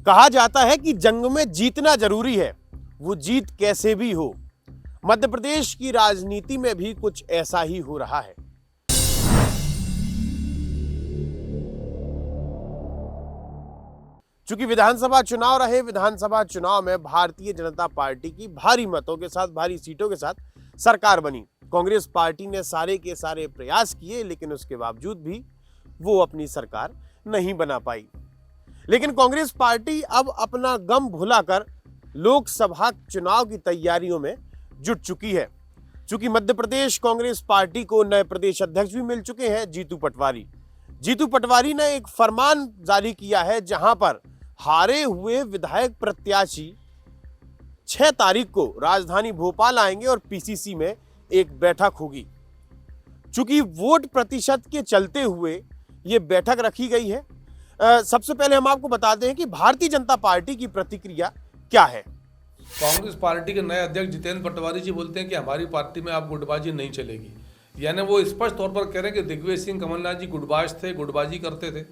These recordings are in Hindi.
कहा जाता है कि जंग में जीतना जरूरी है, वो जीत कैसे भी हो। मध्य प्रदेश की राजनीति में भी कुछ ऐसा ही हो रहा है। चूंकि विधानसभा चुनाव रहे, विधानसभा चुनाव में भारतीय जनता पार्टी की भारी मतों के साथ, भारी सीटों के साथ सरकार बनी। कांग्रेस पार्टी ने सारे के सारे प्रयास किए, लेकिन उसके बावजूद भी वो अपनी सरकार नहीं बना पाई। लेकिन कांग्रेस पार्टी अब अपना गम भुलाकर लोकसभा चुनाव की तैयारियों में जुट चुकी है। चूंकि मध्य प्रदेश कांग्रेस पार्टी को नए प्रदेश अध्यक्ष भी मिल चुके हैं, जीतू पटवारी। जीतू पटवारी ने एक फरमान जारी किया है, जहां पर हारे हुए विधायक प्रत्याशी 6 तारीख को राजधानी भोपाल आएंगे और पीसीसी में एक बैठक होगी। चूंकि वोट प्रतिशत के चलते हुए ये बैठक रखी गई है। सबसे पहले हम आपको बताते हैं कि भारतीय जनता पार्टी की प्रतिक्रिया क्या है। कांग्रेस पार्टी के नए अध्यक्ष जितेंद्र पटवारी जी बोलते हैं कि हमारी पार्टी में अब गुटबाजी नहीं चलेगी। यानी वो स्पष्ट तौर पर कह रहे हैं कि दिग्विजय सिंह कमलनाथ जी गुटबाज थे, गुटबाजी करते थे।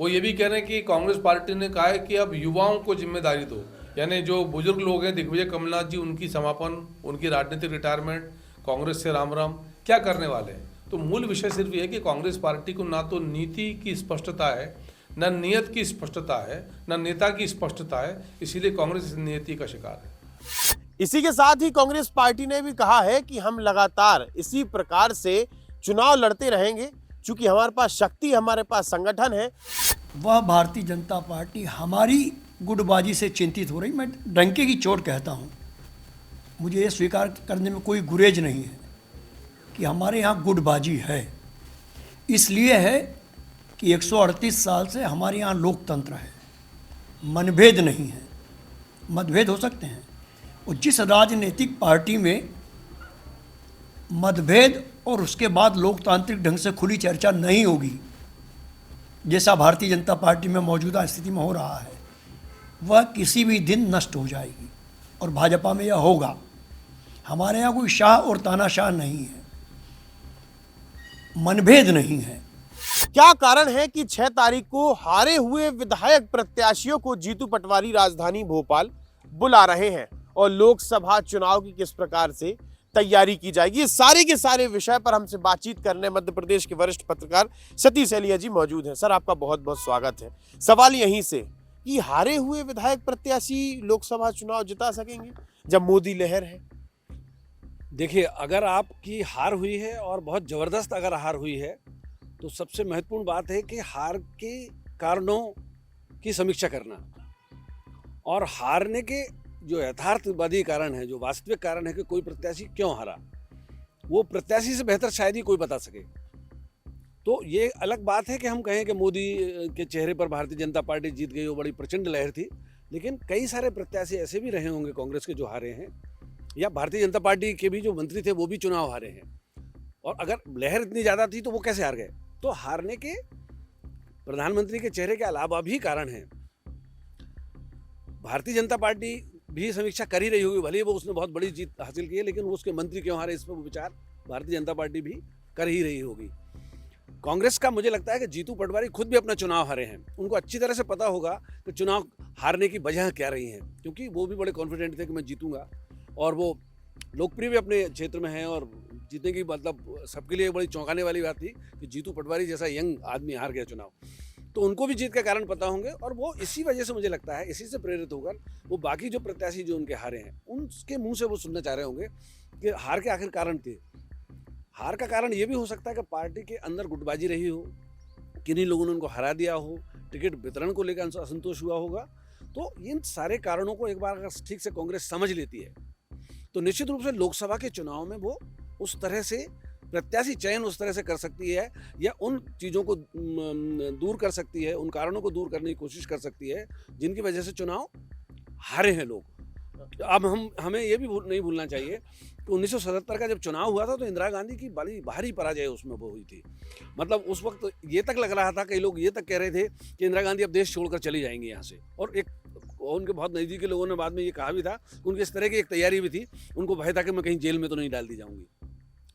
वो ये भी कह रहे हैं कि कांग्रेस पार्टी ने कहा है कि अब युवाओं को जिम्मेदारी दो। यानी जो बुजुर्ग लोग हैं, दिग्विजय कमलनाथ जी, उनकी समापन, उनकी राजनीतिक रिटायरमेंट, कांग्रेस से राम राम, क्या करने वाले हैं। तो मूल विषय सिर्फ ये है कि कांग्रेस पार्टी को ना तो नीति की स्पष्टता है, न नियत की स्पष्टता है, न नेता की स्पष्टता है। इसीलिए कांग्रेस इस नीति का शिकार है। इसी के साथ ही कांग्रेस पार्टी ने भी कहा है कि हम लगातार इसी प्रकार से चुनाव लड़ते रहेंगे, क्योंकि हमारे पास शक्ति, हमारे पास संगठन है। वह भारतीय जनता पार्टी हमारी गुटबाजी से चिंतित हो रही। मैं डंके की चोट कहता हूँ, मुझे ये स्वीकार करने में कोई गुरेज नहीं है कि हमारे यहाँ गुटबाजी है। इसलिए है कि 138 साल से हमारे यहाँ लोकतंत्र है, मनभेद नहीं है। मतभेद हो सकते हैं, और जिस राजनीतिक पार्टी में मतभेद और उसके बाद लोकतांत्रिक ढंग से खुली चर्चा नहीं होगी, जैसा भारतीय जनता पार्टी में मौजूदा स्थिति में हो रहा है, वह किसी भी दिन नष्ट हो जाएगी। और भाजपा में यह होगा। हमारे यहाँ कोई शाह और तानाशाह नहीं है, मनभेद नहीं है। क्या कारण है कि 6 तारीख को हारे हुए विधायक प्रत्याशियों को जीतू पटवारी राजधानी भोपाल बुला रहे हैं, और लोकसभा चुनाव की किस प्रकार से तैयारी की जाएगी, ये सारे के सारे विषय पर हमसे बातचीत करने मध्य प्रदेश के वरिष्ठ पत्रकार सतीश एलिया जी मौजूद हैं। सर, आपका बहुत बहुत स्वागत है। सवाल यहीं से कि हारे हुए विधायक प्रत्याशी लोकसभा चुनाव जिता सकेंगे जब मोदी लहर है? देखिए, अगर आपकी हार हुई है और बहुत ज़बरदस्त अगर हार हुई है, तो सबसे महत्वपूर्ण बात है कि हार के कारणों की समीक्षा करना, और हारने के जो यथार्थवादी कारण है, जो वास्तविक कारण है कि कोई प्रत्याशी क्यों हारा, वो प्रत्याशी से बेहतर शायद ही कोई बता सके। तो ये अलग बात है कि हम कहें कि मोदी के चेहरे पर भारतीय जनता पार्टी जीत गई, वो बड़ी प्रचंड लहर थी, लेकिन कई सारे प्रत्याशी ऐसे भी रहे होंगे कांग्रेस के जो हारे हैं, या भारतीय जनता पार्टी के भी जो मंत्री थे वो भी चुनाव हारे हैं। और अगर लहर इतनी ज़्यादा थी तो वो कैसे हार गए? तो हारने के प्रधानमंत्री के चेहरे के अलावा भी कारण हैं। भारतीय जनता पार्टी भी समीक्षा कर ही रही होगी, भले वो उसने बहुत बड़ी जीत हासिल की है, लेकिन वो उसके मंत्री क्यों हारे, इस पर विचार भारतीय जनता पार्टी भी कर ही रही होगी। कांग्रेस का मुझे लगता है कि जीतू पटवारी खुद भी अपना चुनाव हारे हैं। उनको अच्छी तरह से पता होगा कि चुनाव हारने की वजह क्या रही हैं, क्योंकि वो भी बड़े कॉन्फिडेंट थे कि मैं जीतूंगा, और वो लोकप्रिय भी अपने क्षेत्र में हैं, और जीतने की मतलब सबके लिए बड़ी चौंकाने वाली बात थी कि जीतू पटवारी जैसा यंग आदमी हार गया चुनाव। तो उनको भी जीत के कारण पता होंगे, और वो इसी वजह से मुझे लगता है, इसी से प्रेरित होकर वो बाकी जो प्रत्याशी जो उनके हारे हैं, उनके मुंह से वो सुनना चाह रहे होंगे कि हार के आखिर कारण थे। हार का कारण ये भी हो सकता है कि पार्टी के अंदर गुटबाजी रही हो, किन्हीं लोगों ने उनको हरा दिया हो, टिकट वितरण को लेकर असंतोष हुआ होगा। तो इन सारे कारणों को एक बार अगर ठीक से कांग्रेस समझ लेती है, तो निश्चित रूप से लोकसभा के चुनाव में वो उस तरह से प्रत्याशी चयन उस तरह से कर सकती है, या उन चीज़ों को दूर कर सकती है, उन कारणों को दूर करने की कोशिश कर सकती है जिनकी वजह से चुनाव हारे हैं लोग। अब हमें ये भी नहीं भूलना चाहिए कि 1977 का जब चुनाव हुआ था तो इंदिरा गांधी की बड़ी भारी पराजय उसमें वो हुई थी। मतलब उस वक्त ये तक लग रहा था, कई लोग ये तक कह रहे थे कि इंदिरा गांधी अब देश छोड़कर चली जाएंगी यहाँ से, और एक उनके बहुत नज़दीकी लोगों ने बाद में ये कहा भी था, उनकी इस तरह की एक तैयारी भी थी, उनको भय था कि मैं कहीं जेल में तो नहीं डाल दी जाऊँगी।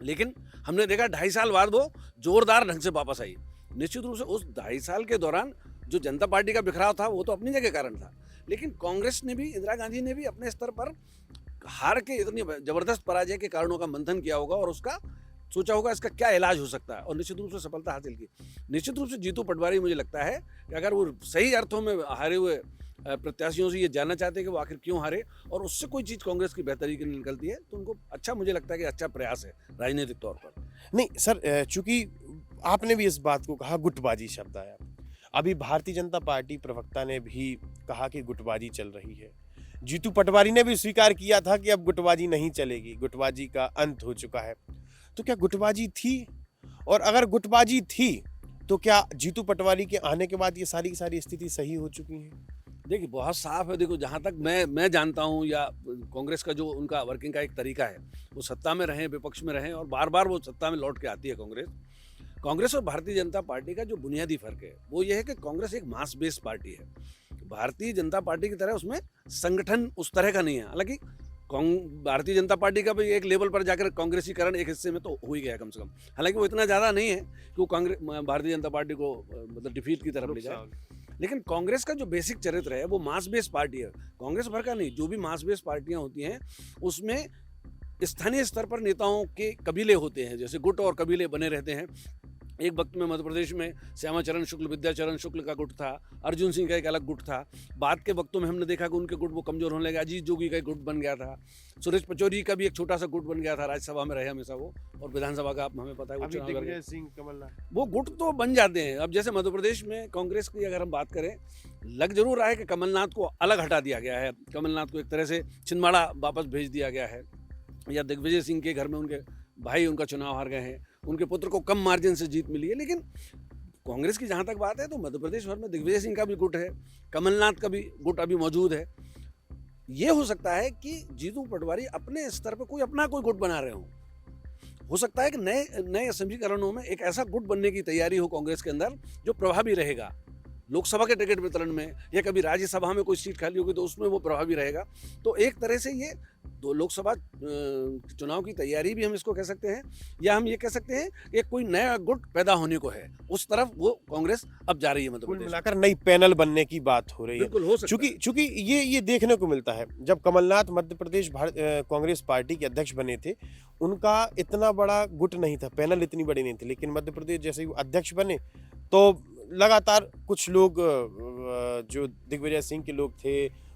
लेकिन हमने देखा 2.5 साल बाद वो जोरदार ढंग से वापस आई। निश्चित रूप से उस 2.5 साल के दौरान जो जनता पार्टी का बिखराव था वो तो अपनी जगह कारण था, लेकिन कांग्रेस ने भी, इंदिरा गांधी ने भी अपने स्तर पर हार के इतनी जबरदस्त पराजय के कारणों का मंथन किया होगा और उसका सोचा होगा इसका क्या इलाज हो सकता है, और निश्चित रूप से सफलता हासिल की। निश्चित रूप से जीतू पटवारी मुझे लगता है कि अगर वो सही अर्थों में हारे हुए प्रत्याशियों से ये जानना चाहते हैं कि वो आखिर क्यों हारे और उससे कोई चीज़ कांग्रेस की बेहतरी के लिए निकलती है, तो उनको अच्छा, मुझे लगता है कि अच्छा प्रयास है राजनीतिक तौर पर। नहीं सर, चूंकि आपने भी इस बात को कहा, गुटबाजी शब्द आया। अभी भारतीय जनता पार्टी प्रवक्ता ने भी कहा कि गुटबाजी चल रही है। जीतू पटवारी ने भी स्वीकार किया था कि अब गुटबाजी नहीं चलेगी, गुटबाजी का अंत हो चुका है। तो क्या गुटबाजी थी? और अगर गुटबाजी थी तो क्या जीतू पटवारी के आने के बाद ये सारी की सारी स्थिति सही हो चुकी है? देखिए बहुत साफ है। देखो जहाँ तक मैं जानता हूँ, या कांग्रेस का जो उनका वर्किंग का एक तरीका है, वो सत्ता में रहें, विपक्ष में रहें, और बार बार वो सत्ता में लौट के आती है कांग्रेस और भारतीय जनता पार्टी का जो बुनियादी फर्क है वो ये है कि कांग्रेस एक मास बेस्ड पार्टी है। भारतीय जनता पार्टी की तरह उसमें संगठन उस तरह का नहीं है। हालांकि भारतीय जनता पार्टी का भी एक लेवल पर जाकर कांग्रेसीकरण एक हिस्से में तो हो ही गया कम से कम, हालांकि वो इतना ज़्यादा नहीं है कि वो भारतीय जनता पार्टी को मतलब डिफीट की तरफ ले जाए। लेकिन कांग्रेस का जो बेसिक चरित्र है वो मास बेस्ड पार्टी है। कांग्रेस भर का नहीं, जो भी मास बेस्ड पार्टियां होती हैं उसमें स्थानीय स्तर पर नेताओं के कबीले होते हैं, जैसे गुट और कबीले बने रहते हैं। एक वक्त में मध्य प्रदेश में श्यामाचरण शुक्ल, विद्याचरण शुक्ल का गुट था, अर्जुन सिंह का एक अलग गुट था। बाद के वक्तों में हमने देखा कि उनके गुट वो कमजोर होने लगे, अजीत जोगी का एक गुट बन गया था, सुरेश पचौरी का भी एक छोटा सा गुट बन गया था, राज्यसभा में रहे हमेशा वो, और विधानसभा का हमें पता है वो चुनाव दिग्विजय सिंह, कमलनाथ, वो गुट तो बन जाते हैं। अब जैसे मध्य प्रदेश में कांग्रेस की अगर हम बात करें, लग जरूर रहा है कि कमलनाथ को अलग हटा दिया गया है, कमलनाथ को एक तरह से छिंदवाड़ा वापस भेज दिया गया है, या दिग्विजय सिंह के घर में उनके भाई उनका चुनाव हार गए हैं, उनके पुत्र को कम मार्जिन से जीत मिली है। लेकिन कांग्रेस की जहाँ तक बात है तो मध्य प्रदेश भर में दिग्विजय सिंह का भी गुट है, कमलनाथ का भी गुट अभी मौजूद है। ये हो सकता है कि जीतू पटवारी अपने स्तर पर कोई अपना कोई गुट बना रहे हो सकता है कि नए समीकरणों में एक ऐसा गुट बनने की तैयारी हो कांग्रेस के अंदर जो प्रभावी रहेगा लोकसभा के टिकट वितरण में, या कभी राज्यसभा में कोई सीट खाली होगी तो उसमें वो प्रभावी रहेगा। तो एक तरह से ये दो लोकसभा चुनाव की तैयारी भी हम इसको कह सकते हैं, या हम ये कह सकते हैं कि कोई नया गुट पैदा होने को है, उस तरफ वो कांग्रेस अब जा रही है। मतलब कुल मिलाकर नई पैनल बनने की बात हो रही है। बिल्कुल हो सकता है। चूंकि ये देखने को मिलता है, जब कमलनाथ मध्य प्रदेश कांग्रेस पार्टी के अध्यक्ष बने थे, उनका इतना बड़ा गुट नहीं था, पैनल इतनी बड़ी नहीं थी, लेकिन मध्य प्रदेश जैसे ही अध्यक्ष बने तो लगातार कुछ लोग जो दिग्विजय सिंह के लोग थे,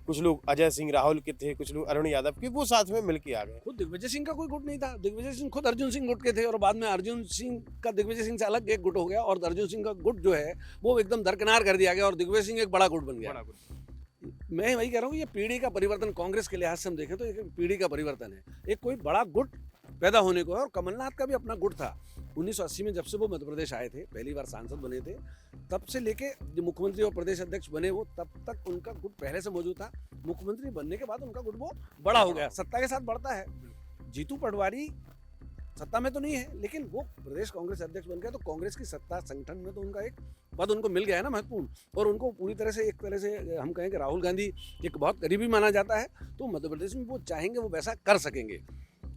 कुछ लोग अजय सिंह राहुल के थे, कुछ लोग अरुण यादव के, वो साथ में मिलके आ गए। खुद दिग्विजय सिंह का कोई गुट नहीं था, दिग्विजय सिंह खुद अर्जुन सिंह गुट के थे, और बाद में अर्जुन सिंह का दिग्विजय सिंह से अलग एक गुट हो गया, और अर्जुन सिंह का गुट जो है वो एकदम दरकिनार कर दिया गया और दिग्विजय सिंह एक बड़ा गुट बन गया। मैं वही कह रहा हूँ, ये पीढ़ी का परिवर्तन कांग्रेस के लिहाज से हम देखें तो एक पीढ़ी का परिवर्तन है, एक कोई बड़ा गुट पैदा होने को है। और कमलनाथ का भी अपना गुट था 1980 में, जब से वो मध्य प्रदेश आए थे, पहली बार सांसद बने थे, तब से लेके जो मुख्यमंत्री और प्रदेश अध्यक्ष बने वो तब तक उनका गुट पहले से मौजूद था। मुख्यमंत्री बनने के बाद उनका गुट वो बड़ा हो गया, सत्ता के साथ बढ़ता है। जीतू पटवारी सत्ता में तो नहीं है, लेकिन वो प्रदेश कांग्रेस अध्यक्ष बन गया, तो कांग्रेस की सत्ता संगठन में तो उनका एक पद उनको मिल गया है ना महत्वपूर्ण, और उनको पूरी तरह से एक तरह से हम कहें कि राहुल गांधी एक बहुत करीबी माना जाता है, तो मध्य प्रदेश में वो चाहेंगे वो वैसा कर सकेंगे।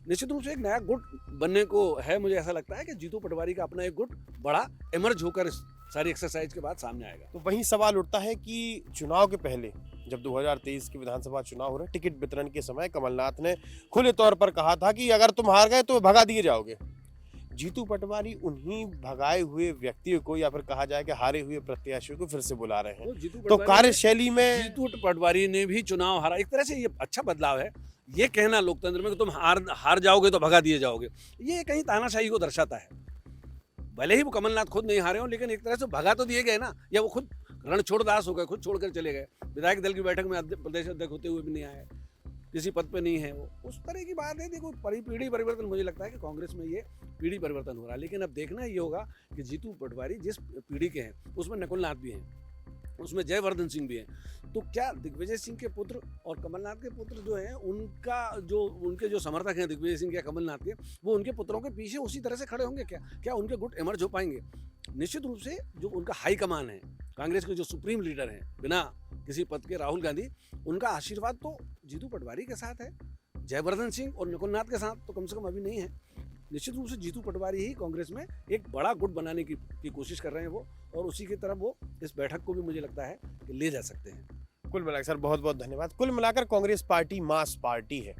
निश्चित रूप से एक नया गुट बनने को है। मुझे ऐसा लगता है कि जीतू पटवारी का अपना एक गुट बड़ा इमर्ज होकर सारी एक्सरसाइज के बाद सामने आएगा। तो वही सवाल उठता है कि चुनाव के पहले जब 2023 के विधानसभा चुनाव हो रहे, टिकट वितरण के समय कमलनाथ ने खुले तौर पर कहा था कि अगर तुम हार गए तो भगा दिए जाओगे। जीतू पटवारी उन्हीं भगाए हुए व्यक्तियों को, या फिर कहा जाए कि हारे हुए प्रत्याशियों को फिर से बुला रहे हैं। तो कार्यशैली में जीतू पटवारी ने भी चुनाव हारा, एक तरह से ये अच्छा बदलाव है। ये कहना लोकतंत्र में कि तुम हार जाओगे तो भगा दिए जाओगे, ये कहीं तानाशाही को दर्शाता है। भले ही वो कमलनाथ खुद नहीं हारे हो, लेकिन एक तरह से भगा तो दिए गए ना, या वो खुद रणछोड़दास हो गए, खुद छोड़कर चले गए। विधायक दल की बैठक में प्रदेश अध्यक्ष होते हुए भी नहीं आए, किसी पद पे नहीं है वो, उस तरह की बात है। देखो पीढ़ी परिवर्तन, मुझे लगता है कि कांग्रेस में ये पीढ़ी परिवर्तन हो रहा है। लेकिन अब देखना ये होगा कि जीतू पटवारी जिस पीढ़ी के हैं उसमें नकुल नाथ भी हैं, उसमें जयवर्धन सिंह भी हैं, तो क्या दिग्विजय सिंह के पुत्र और कमलनाथ के पुत्र जो हैं उनके जो समर्थक हैं दिग्विजय सिंह के, कमलनाथ के, वो उनके पुत्रों के पीछे उसी तरह से खड़े होंगे? क्या उनके गुट इमर्ज हो पाएंगे? निश्चित रूप से जो उनका हाई कमान है, कांग्रेस के जो सुप्रीम लीडर हैं बिना किसी पद के, राहुल गांधी, उनका आशीर्वाद तो जीतू पटवारी के साथ है। जयवर्धन सिंह और नकुल नाथ के साथ तो कम से कम अभी नहीं है। निश्चित रूप से जीतू पटवारी ही कांग्रेस में एक बड़ा गुट बनाने की कोशिश कर रहे हैं वो, और उसी की तरफ वो इस बैठक को भी मुझे लगता है कि ले जा सकते हैं। कुल मिलाकर सर बहुत बहुत धन्यवाद। कुल मिलाकर कांग्रेस पार्टी मास पार्टी है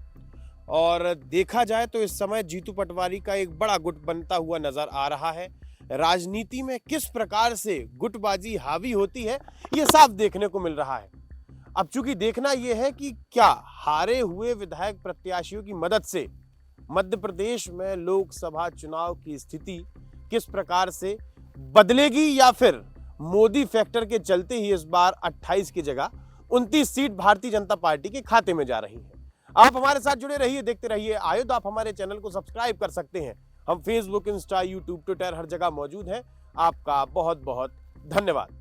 और देखा जाए तो इस समय जीतू पटवारी का एक बड़ा गुट बनता हुआ नजर आ रहा है। राजनीति में किस प्रकार से गुटबाजी हावी होती है ये साफ देखने को मिल रहा है। अब चूंकि देखना यह है कि क्या हारे हुए विधायक प्रत्याशियों की मदद से मध्य प्रदेश में लोकसभा चुनाव की स्थिति किस प्रकार से बदलेगी या फिर मोदी फैक्टर के चलते ही इस बार 28 की जगह 29 सीट भारतीय जनता पार्टी के खाते में जा रही है। आप हमारे साथ जुड़े रहिए, देखते रहिए आयुध। आप हमारे चैनल को सब्सक्राइब कर सकते हैं। हम फेसबुक, इंस्टा, यूट्यूब, ट्विटर हर जगह मौजूद हैं। आपका बहुत बहुत धन्यवाद।